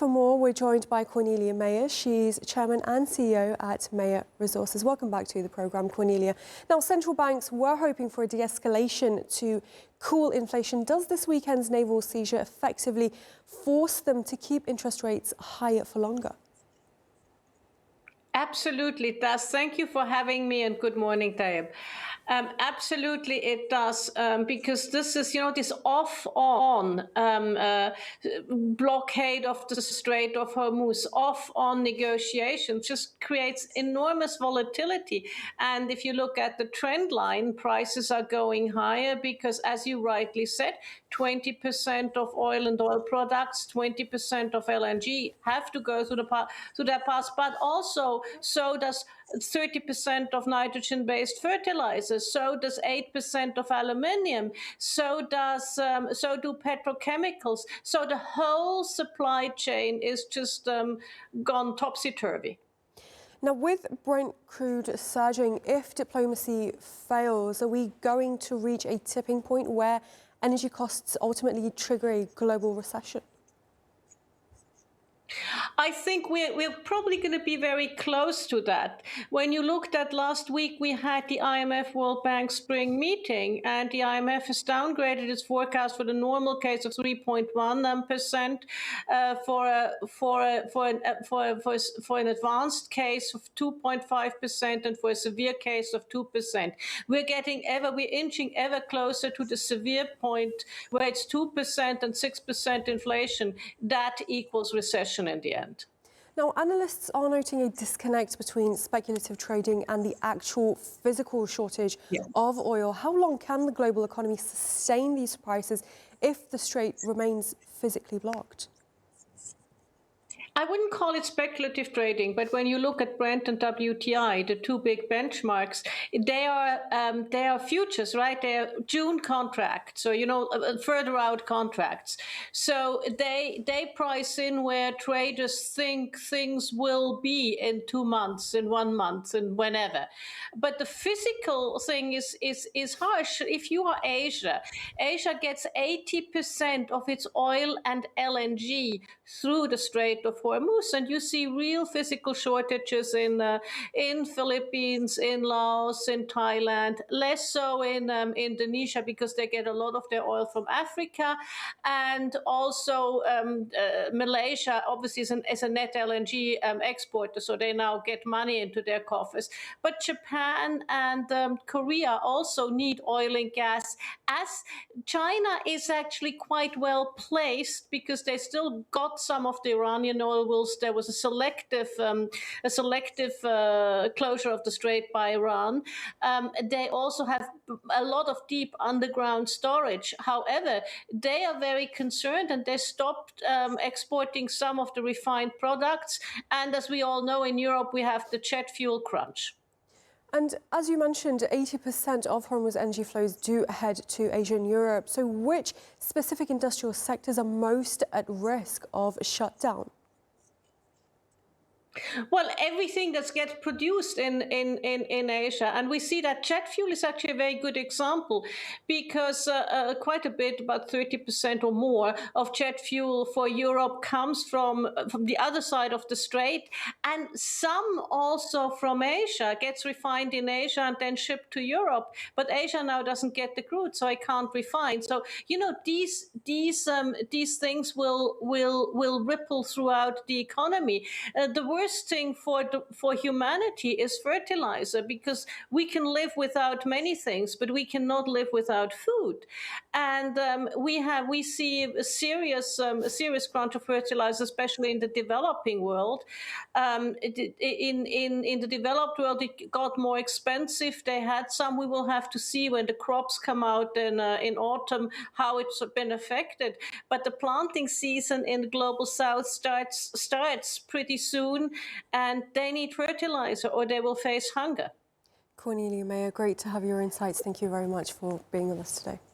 For more, we're joined by Cornelia Meyer. She's Chairman and CEO at Meyer Resources. Welcome back to the programme, Cornelia. Now, central banks were hoping for a de-escalation to cool inflation. Does this weekend's naval seizure effectively force them to keep interest rates higher for longer? Absolutely, it does. Thank you for having me, and good morning, Taib. Absolutely, it does, because this is, this off-on blockade of the Strait of Hormuz, off-on negotiations just creates enormous volatility. And if you look at the trend line, prices are going higher because, as you rightly said, 20% of oil and oil products, 20% of LNG have to go through that pass, but also so does 30% of nitrogen-based fertilizers, so does 8% of aluminium, so do petrochemicals. So the whole supply chain is just gone topsy-turvy. Now, with Brent crude surging, if diplomacy fails, are we going to reach a tipping point where energy costs ultimately trigger a global recession? I think we're probably going to be very close to that. When you looked at last week, we had the IMF World Bank spring meeting, and the IMF has downgraded its forecast for the normal case of 3.1%, for an advanced case of 2.5%, and for a severe case of 2%. We're inching ever closer to the severe point where it's 2% and 6% inflation. That equals recession in the end. Now, analysts are noting a disconnect between speculative trading and the actual physical shortage of oil. How long can the global economy sustain these prices if the strait remains physically blocked? I wouldn't call it speculative trading, but when you look at Brent and WTI, the two big benchmarks, they are futures, right? They are June contracts, so further out contracts. So they price in where traders think things will be in 2 months, in 1 month, and whenever. But the physical thing is harsh. If you are Asia gets 80% of its oil and LNG through the Strait of Hormuz, and you see real physical shortages in Philippines, in Laos, in Thailand, less so in Indonesia because they get a lot of their oil from Africa, and also Malaysia obviously is a net LNG exporter, so they now get money into their coffers. But Japan and Korea also need oil and gas, as China is actually quite well placed because they still got some of the Iranian oil. There was a selective closure of the strait by Iran. They also have a lot of deep underground storage. However, they are very concerned, and they stopped exporting some of the refined products. And as we all know, in Europe, we have the jet fuel crunch. And as you mentioned, 80% of Hormuz energy flows do head to Asia and Europe. So which specific industrial sectors are most at risk of shutdown? Well, everything that gets produced in Asia, and we see that jet fuel is actually a very good example, because quite a bit, about 30% or more of jet fuel for Europe comes from the other side of the strait, and some also from Asia gets refined in Asia and then shipped to Europe. But Asia now doesn't get the crude, so I can't refine. So these things will ripple throughout the economy. The worst thing for humanity is fertilizer, because we can live without many things, but we cannot live without food. And we see a serious crunch of fertilizer, especially in the developing world. In the developed world, it got more expensive. They had some. We will have to see when the crops come out in autumn how it's been affected. But the planting season in the global south starts pretty soon, and they need fertilizer or they will face hunger. Cornelia Meyer, great to have your insights. Thank you very much for being with us today.